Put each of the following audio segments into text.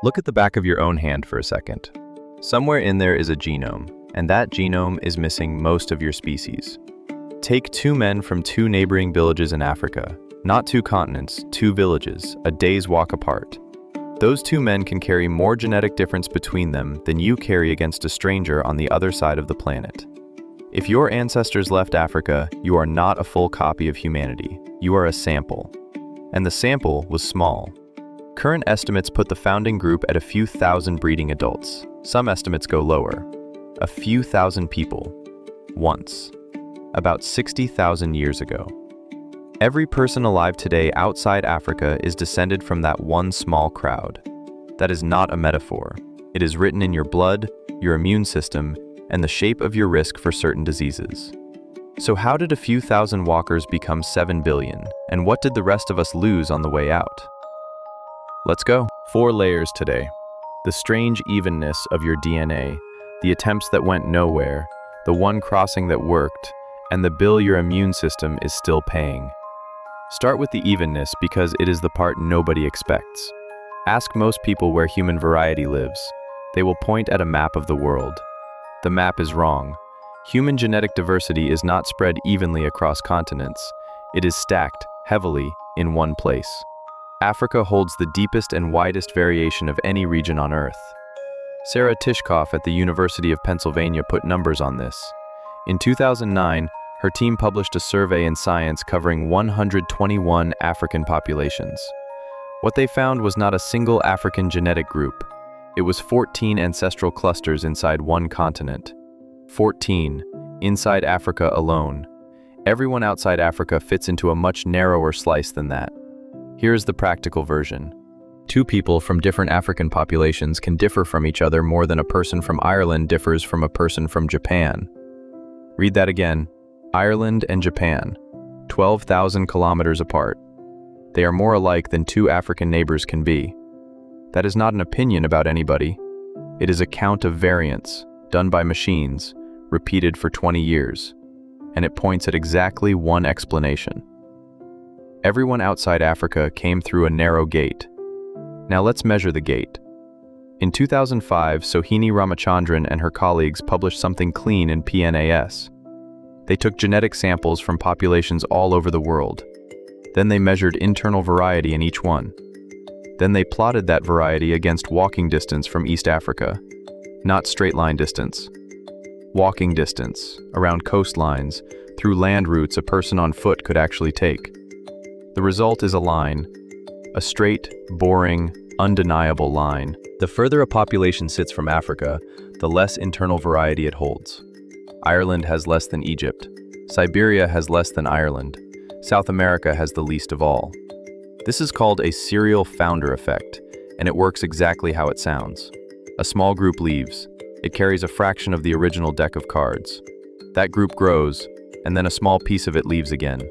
Look at the back of your own hand for a second. Somewhere in there is a genome, and that genome is missing most of your species. Take two men from two neighboring villages in Africa, not two continents, two villages, a day's walk apart. Those two men can carry more genetic difference between them than you carry against a stranger on the other side of the planet. If your ancestors left Africa, you are not a full copy of humanity. You are a sample. And the sample was small. Current estimates put the founding group at a few thousand breeding adults. Some estimates go lower. A few thousand people. Once. About 60,000 years ago. Every person alive today outside Africa is descended from that one small crowd. That is not a metaphor. It is written in your blood, your immune system, and the shape of your risk for certain diseases. So how did a few thousand walkers become 7 billion, and what did the rest of us lose on the way out? Let's go. 4 layers today. The strange evenness of your DNA, the attempts that went nowhere, the one crossing that worked, and the bill your immune system is still paying. Start with the evenness because it is the part nobody expects. Ask most people where human variety lives. They will point at a map of the world. The map is wrong. Human genetic diversity is not spread evenly across continents. It is stacked, heavily, in one place. Africa holds the deepest and widest variation of any region on Earth. Sarah Tishkoff at the University of Pennsylvania put numbers on this. In 2009, her team published a survey in Science covering 121 African populations. What they found was not a single African genetic group. It was 14 ancestral clusters inside one continent. 14, inside Africa alone. Everyone outside Africa fits into a much narrower slice than that. Here's the practical version. 2 people from different African populations can differ from each other more than a person from Ireland differs from a person from Japan. Read that again. Ireland and Japan, 12,000 kilometers apart. They are more alike than 2 African neighbors can be. That is not an opinion about anybody. It is a count of variance, done by machines, repeated for 20 years. And it points at exactly one explanation. Everyone outside Africa came through a narrow gate. Now let's measure the gate. In 2005, Sohini Ramachandran and her colleagues published something clean in PNAS. They took genetic samples from populations all over the world. Then they measured internal variety in each one. Then they plotted that variety against walking distance from East Africa. Not straight line distance. Walking distance, around coastlines, through land routes a person on foot could actually take. The result is a line. A straight, boring, undeniable line. The further a population sits from Africa, the less internal variety it holds. Ireland has less than Egypt. Siberia has less than Ireland. South America has the least of all. This is called a serial founder effect, and it works exactly how it sounds. A small group leaves. It carries a fraction of the original deck of cards. That group grows, and then a small piece of it leaves again.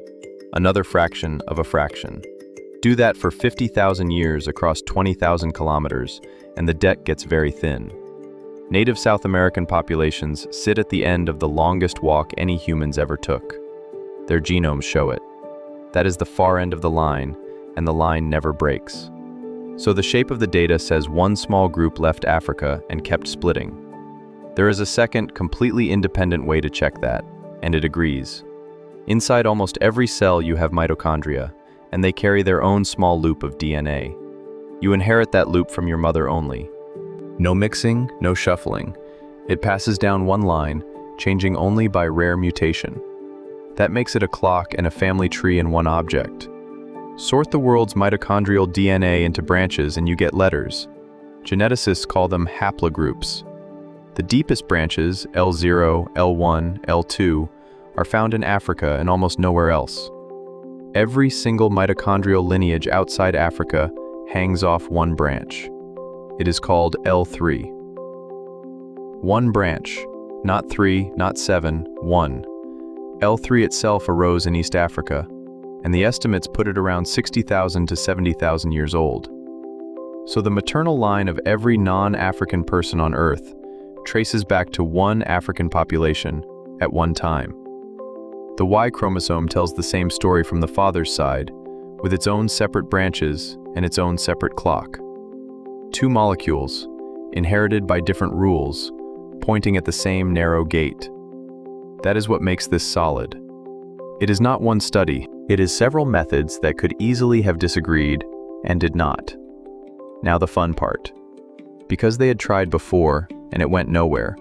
Another fraction of a fraction. Do that for 50,000 years across 20,000 kilometers, and the deck gets very thin. Native South American populations sit at the end of the longest walk any humans ever took. Their genomes show it. That is the far end of the line, and the line never breaks. So the shape of the data says one small group left Africa and kept splitting. There is a second, completely independent way to check that, and it agrees. Inside almost every cell you have mitochondria, and they carry their own small loop of DNA. You inherit that loop from your mother only. No mixing, no shuffling. It passes down one line, changing only by rare mutation. That makes it a clock and a family tree in one object. Sort the world's mitochondrial DNA into branches and you get letters. Geneticists call them haplogroups. The deepest branches, L0, L1, L2, are found in Africa and almost nowhere else. Every single mitochondrial lineage outside Africa hangs off one branch. It is called L3. One branch, not 3, not 7, 1. L3 itself arose in East Africa, and the estimates put it around 60,000 to 70,000 years old. So the maternal line of every non-African person on Earth traces back to one African population at one time. The Y chromosome tells the same story from the father's side, with its own separate branches and its own separate clock. two molecules, inherited by different rules, pointing at the same narrow gate. That is what makes this solid. It is not one study. It is several methods that could easily have disagreed and did not. Now the fun part. Because they had tried before and it went nowhere.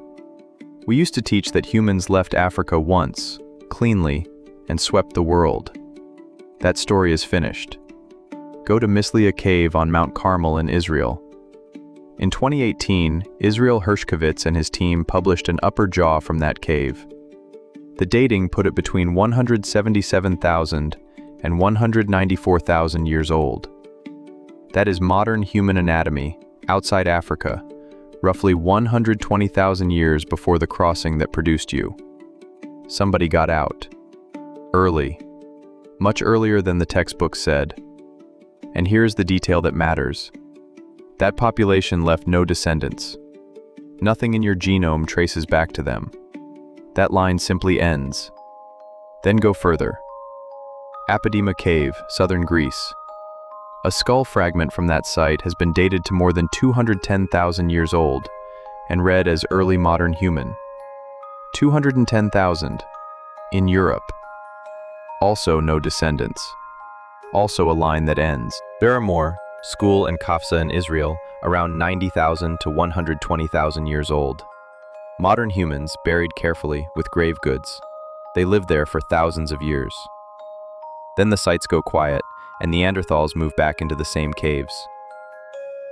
We used to teach that humans left Africa once, cleanly, and swept the world. That story is finished. Go to Mislia Cave on Mount Carmel in Israel. In 2018, Israel Hershkovitz and his team published an upper jaw from that cave. The dating put it between 177,000 and 194,000 years old. That is modern human anatomy, outside Africa, roughly 120,000 years before the crossing that produced you. Somebody got out. Early. Much earlier than the textbook said. And here's the detail that matters. That population left no descendants. Nothing in your genome traces back to them. That line simply ends. Then go further. Apodema Cave, southern Greece. A skull fragment from that site has been dated to more than 210,000 years old and read as early modern human. 210,000. In Europe. Also no descendants. Also a line that ends. There are more, Skul and Kafsa in Israel, around 90,000 to 120,000 years old. Modern humans buried carefully with grave goods. They lived there for thousands of years. Then the sites go quiet, and Neanderthals move back into the same caves.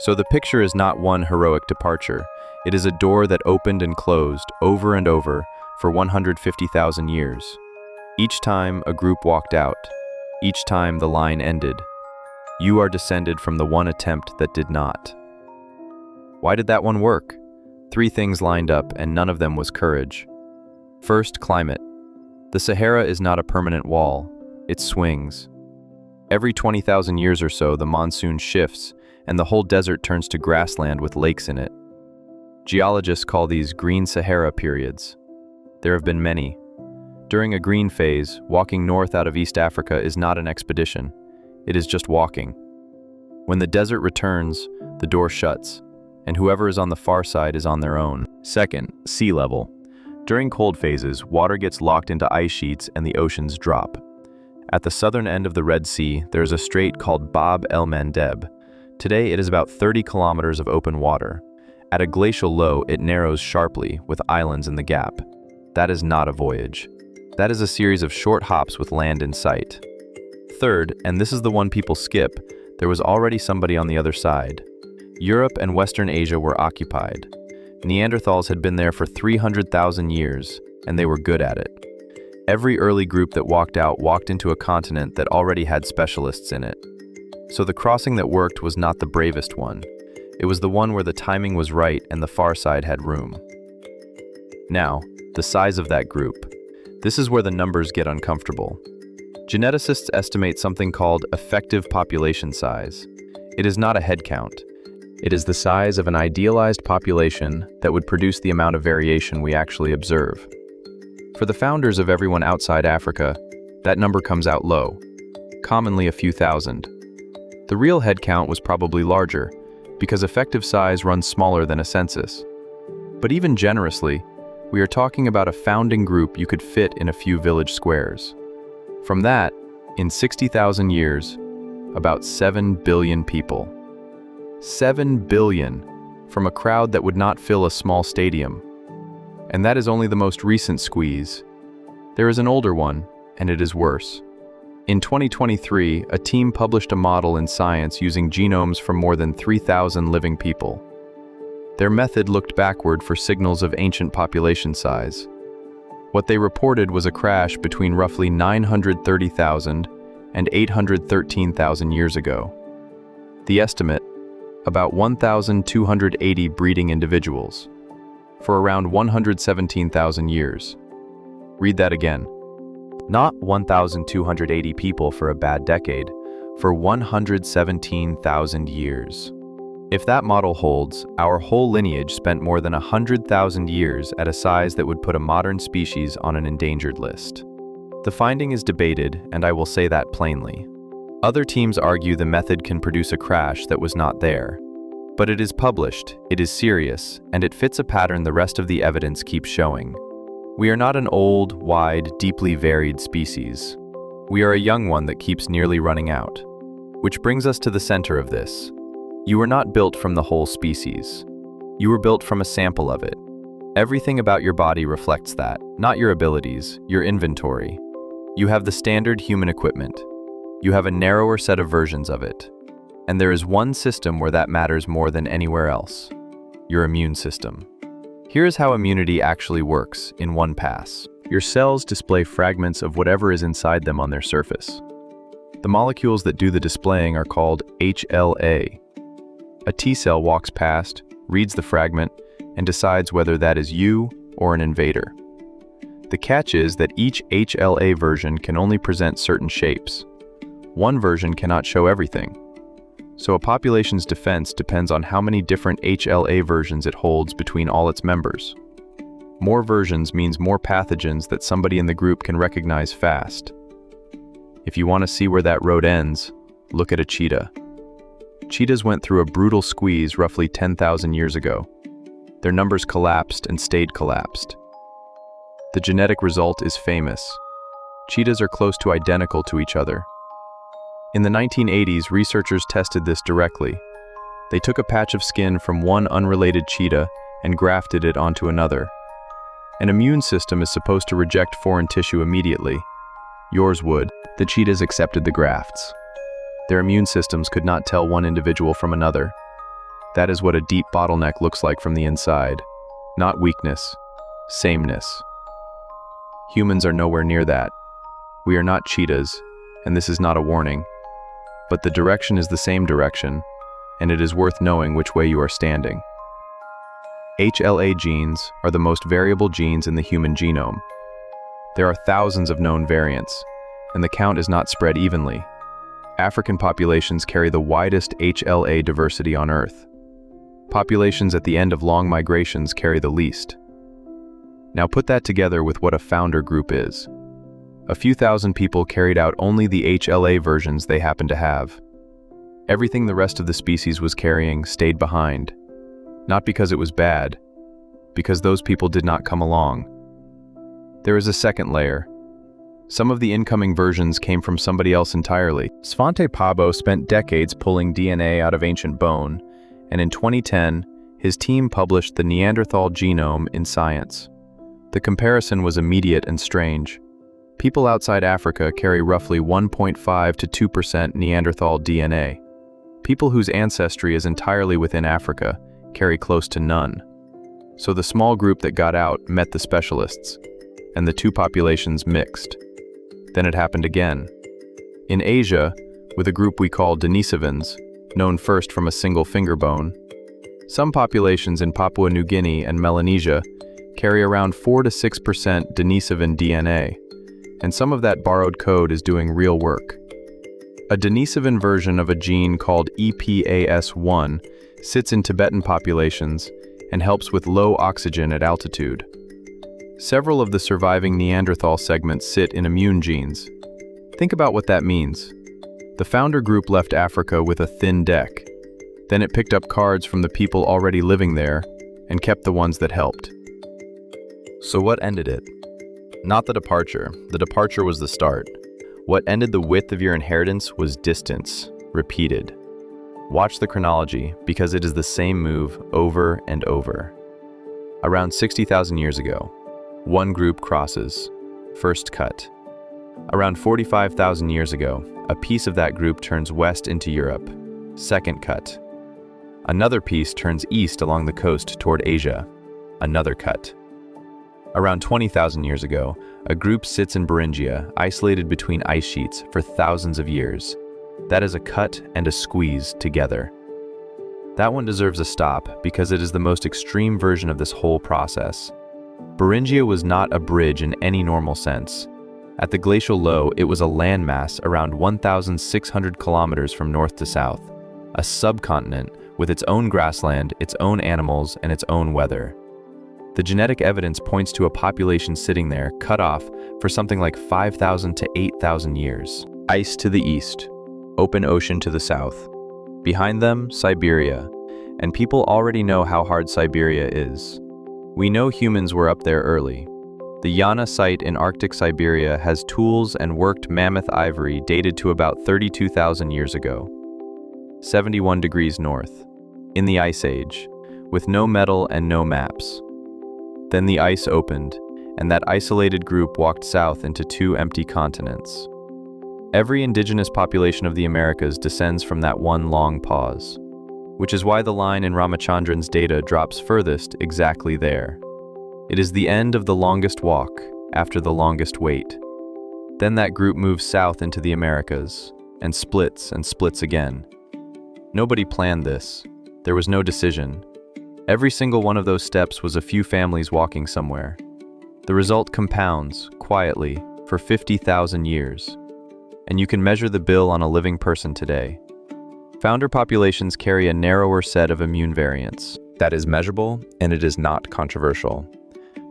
So the picture is not one heroic departure. It is a door that opened and closed over and over for 150,000 years. Each time a group walked out. Each time the line ended. You are descended from the one attempt that did not. Why did that one work? 3 things lined up, and none of them was courage. First, climate. The Sahara is not a permanent wall. It swings. Every 20,000 years or so, the monsoon shifts, and the whole desert turns to grassland with lakes in it. Geologists call these green Sahara periods. There have been many. During a green phase, walking north out of East Africa is not an expedition. It is just walking. When the desert returns, the door shuts, and whoever is on the far side is on their own. Second, sea level. During cold phases, water gets locked into ice sheets and the oceans drop. At the southern end of the Red Sea, there is a strait called Bab el-Mandeb. Today, it is about 30 kilometers of open water. At a glacial low, it narrows sharply, with islands in the gap. That is not a voyage. That is a series of short hops with land in sight. Third, and this is the one people skip, there was already somebody on the other side. Europe and Western Asia were occupied. Neanderthals had been there for 300,000 years, and they were good at it. Every early group that walked out walked into a continent that already had specialists in it. So the crossing that worked was not the bravest one. It was the one where the timing was right and the far side had room. Now, the size of that group. This is where the numbers get uncomfortable. Geneticists estimate something called effective population size. It is not a head count. It is the size of an idealized population that would produce the amount of variation we actually observe. For the founders of everyone outside Africa, that number comes out low, commonly a few thousand. The real head count was probably larger, because effective size runs smaller than a census. But even generously, we are talking about a founding group you could fit in a few village squares. From that, in 60,000 years, about 7 billion people. 7 billion from a crowd that would not fill a small stadium. And that is only the most recent squeeze. There is an older one, and it is worse. In 2023, a team published a model in Science using genomes from more than 3,000 living people. Their method looked backward for signals of ancient population size. What they reported was a crash between roughly 930,000 and 813,000 years ago. The estimate, about 1,280 breeding individuals, for around 117,000 years. Read that again. Not 1,280 people for a bad decade, for 117,000 years. If that model holds, our whole lineage spent more than 100,000 years at a size that would put a modern species on an endangered list. The finding is debated, and I will say that plainly. Other teams argue the method can produce a crash that was not there. But it is published, it is serious, and it fits a pattern the rest of the evidence keeps showing. We are not an old, wide, deeply varied species. We are a young one that keeps nearly running out. Which brings us to the center of this. You were not built from the whole species. You were built from a sample of it. Everything about your body reflects that, not your abilities, your inventory. You have the standard human equipment. You have a narrower set of versions of it. And there is one system where that matters more than anywhere else: your immune system. Here is how immunity actually works in one pass. Your cells display fragments of whatever is inside them on their surface. The molecules that do the displaying are called HLA. A T cell walks past, reads the fragment, and decides whether that is you or an invader. The catch is that each HLA version can only present certain shapes. One version cannot show everything. So a population's defense depends on how many different HLA versions it holds between all its members. More versions means more pathogens that somebody in the group can recognize fast. If you want to see where that road ends, look at a cheetah. Cheetahs went through a brutal squeeze roughly 10,000 years ago. Their numbers collapsed and stayed collapsed. The genetic result is famous. Cheetahs are close to identical to each other. In the 1980s, researchers tested this directly. They took a patch of skin from one unrelated cheetah and grafted it onto another. An immune system is supposed to reject foreign tissue immediately. Yours would. The cheetahs accepted the grafts. Their immune systems could not tell one individual from another. That is what a deep bottleneck looks like from the inside. Not weakness, sameness. Humans are nowhere near that. We are not cheetahs, and this is not a warning. But the direction is the same direction, and it is worth knowing which way you are standing. HLA genes are the most variable genes in the human genome. There are thousands of known variants, and the count is not spread evenly. African populations carry the widest HLA diversity on Earth. Populations at the end of long migrations carry the least. Now put that together with what a founder group is. A few thousand people carried out only the HLA versions they happened to have. Everything the rest of the species was carrying stayed behind. Not because it was bad, because those people did not come along. There is a second layer. Some of the incoming versions came from somebody else entirely. Svante Pabo spent decades pulling DNA out of ancient bone, and in 2010, his team published the Neanderthal genome in Science. The comparison was immediate and strange. People outside Africa carry roughly 1.5 to 2% Neanderthal DNA. People whose ancestry is entirely within Africa carry close to none. So the small group that got out met the specialists, and the two populations mixed. Then it happened again. In Asia, with a group we call Denisovans, known first from a single finger bone, some populations in Papua New Guinea and Melanesia carry around 4 to 6% Denisovan DNA, and some of that borrowed code is doing real work. A Denisovan version of a gene called EPAS1 sits in Tibetan populations and helps with low oxygen at altitude. Several of the surviving Neanderthal segments sit in immune genes. Think about what that means. The founder group left Africa with a thin deck. Then it picked up cards from the people already living there and kept the ones that helped. So what ended it? Not the departure. The departure was the start. What ended the width of your inheritance was distance, repeated. Watch the chronology, because it is the same move over and over. Around 60,000 years ago, one group crosses, first cut. Around 45,000 years ago, a piece of that group turns west into Europe, second cut. Another piece turns east along the coast toward Asia, another cut. Around 20,000 years ago, a group sits in Beringia, isolated between ice sheets for thousands of years. That is a cut and a squeeze together. That one deserves a stop because it is the most extreme version of this whole process. Beringia was not a bridge in any normal sense. At the glacial low, it was a landmass around 1,600 kilometers from north to south, a subcontinent with its own grassland, its own animals, and its own weather. The genetic evidence points to a population sitting there, cut off, for something like 5,000 to 8,000 years. Ice to the east, open ocean to the south. Behind them, Siberia, and people already know how hard Siberia is. We know humans were up there early. The Yana site in Arctic Siberia has tools and worked mammoth ivory dated to about 32,000 years ago. 71 degrees north, in the Ice Age, with no metal and no maps. Then the ice opened, and that isolated group walked south into two empty continents. Every indigenous population of the Americas descends from that one long pause, which is why the line in Ramachandran's data drops furthest exactly there. It is the end of the longest walk, after the longest wait. Then that group moves south into the Americas, and splits again. Nobody planned this. There was no decision. Every single one of those steps was a few families walking somewhere. The result compounds, quietly, for 50,000 years. And you can measure the bill on a living person today. Founder populations carry a narrower set of immune variants. That is measurable, and it is not controversial.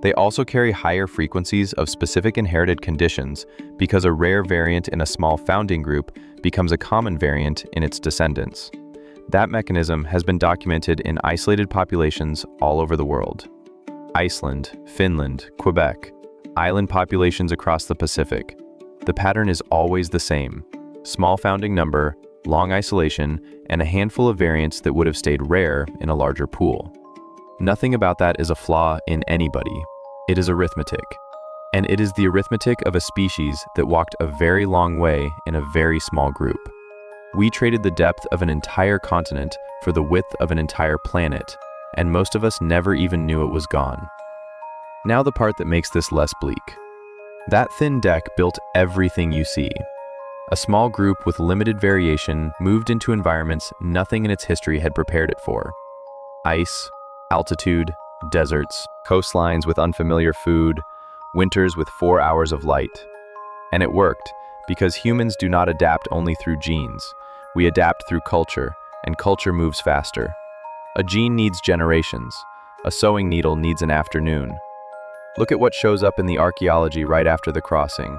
They also carry higher frequencies of specific inherited conditions because a rare variant in a small founding group becomes a common variant in its descendants. That mechanism has been documented in isolated populations all over the world. Iceland, Finland, Quebec, island populations across the Pacific. The pattern is always the same: small founding number, long isolation, and a handful of variants that would have stayed rare in a larger pool. Nothing about that is a flaw in anybody. It is arithmetic. And it is the arithmetic of a species that walked a very long way in a very small group. We traded the depth of an entire continent for the width of an entire planet, and most of us never even knew it was gone. Now the part that makes this less bleak. That thin deck built everything you see. A small group with limited variation moved into environments nothing in its history had prepared it for. Ice, altitude, deserts, coastlines with unfamiliar food, winters with 4 hours of light. And it worked, because humans do not adapt only through genes. We adapt through culture, and culture moves faster. A gene needs generations. A sewing needle needs an afternoon. Look at what shows up in the archaeology right after the crossing.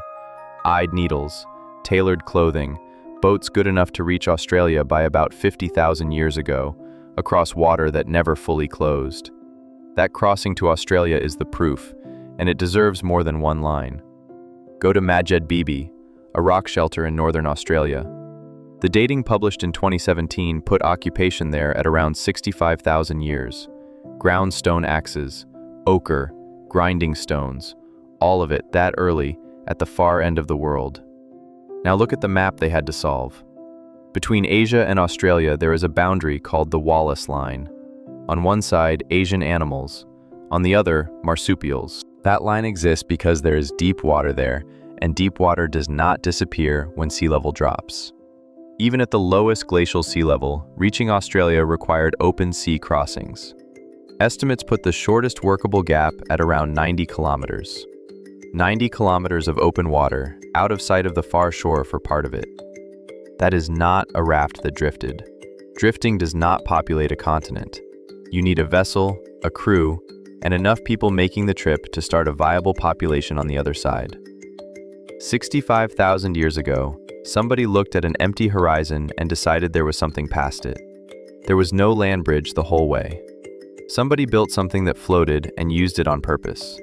Eyed needles, tailored clothing, boats good enough to reach Australia by about 50,000 years ago, across water that never fully closed. That crossing to Australia is the proof, and it deserves more than one line. Go to Majed Bibi, a rock shelter in northern Australia. The dating published in 2017 put occupation there at around 65,000 years. Ground stone axes, ochre, grinding stones, all of it that early at the far end of the world. Now look at the map they had to solve. Between Asia and Australia there is a boundary called the Wallace Line. On one side, Asian animals. On the other, marsupials. That line exists because there is deep water there, and deep water does not disappear when sea level drops. Even at the lowest glacial sea level, reaching Australia required open sea crossings. Estimates put the shortest workable gap at around 90 kilometers. 90 kilometers of open water, out of sight of the far shore for part of it. That is not a raft that drifted. Drifting does not populate a continent. You need a vessel, a crew, and enough people making the trip to start a viable population on the other side. 65,000 years ago, somebody looked at an empty horizon and decided there was something past it. There was no land bridge the whole way. Somebody built something that floated and used it on purpose.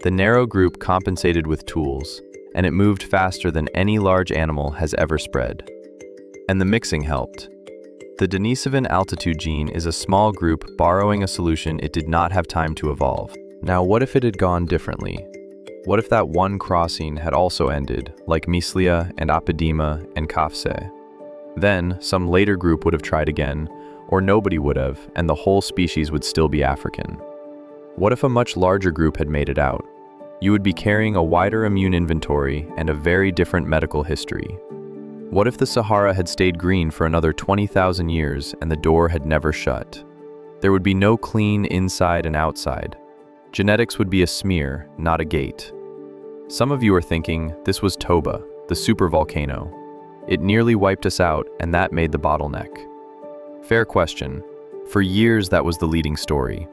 The narrow group compensated with tools, and it moved faster than any large animal has ever spread. And the mixing helped. The Denisovan altitude gene is a small group borrowing a solution it did not have time to evolve. Now, what if it had gone differently? What if that one crossing had also ended, like Mislia and Apidima and Kafse? Then, some later group would have tried again, or nobody would have, and the whole species would still be African. What if a much larger group had made it out? You would be carrying a wider immune inventory and a very different medical history. What if the Sahara had stayed green for another 20,000 years and the door had never shut? There would be no clean inside and outside. Genetics would be a smear, not a gate. Some of you are thinking this was Toba, the supervolcano. It nearly wiped us out, and that made the bottleneck. Fair question. For years that was the leading story.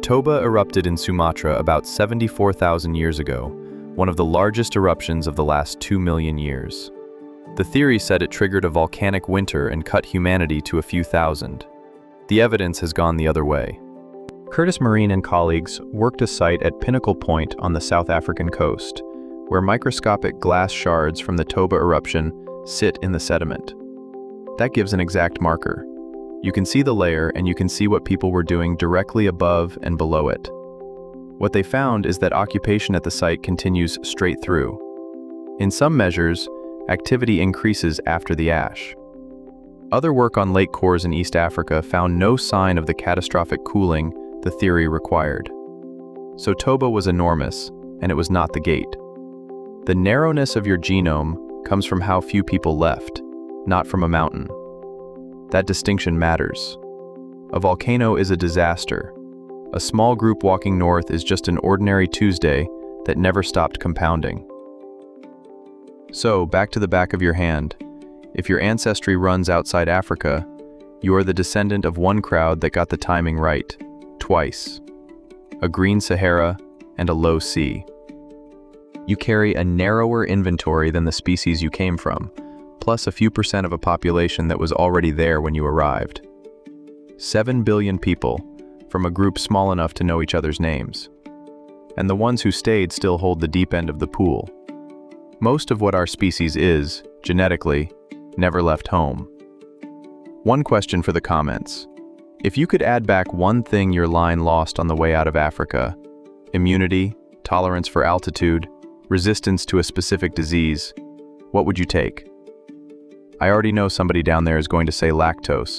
Toba erupted in Sumatra about 74,000 years ago, one of the largest eruptions of the last 2 million years. The theory said it triggered a volcanic winter and cut humanity to a few thousand. The evidence has gone the other way. Curtis Marine and colleagues worked a site at Pinnacle Point on the South African coast, where microscopic glass shards from the Toba eruption sit in the sediment. That gives an exact marker. You can see the layer and you can see what people were doing directly above and below it. What they found is that occupation at the site continues straight through. In some measures, activity increases after the ash. Other work on lake cores in East Africa found no sign of the catastrophic cooling the theory required. So Toba was enormous, and it was not the gate. The narrowness of your genome comes from how few people left, not from a mountain. That distinction matters. A volcano is a disaster. A small group walking north is just an ordinary Tuesday that never stopped compounding. So, back to the back of your hand. If your ancestry runs outside Africa, you are the descendant of one crowd that got the timing right, twice. A green Sahara and a low sea. You carry a narrower inventory than the species you came from, plus a few percent of a population that was already there when you arrived. 7 billion people, from a group small enough to know each other's names. And the ones who stayed still hold the deep end of the pool. Most of what our species is, genetically, never left home. One question for the comments. If you could add back one thing your line lost on the way out of Africa, immunity, tolerance for altitude, resistance to a specific disease, what would you take? I already know somebody down there is going to say lactose.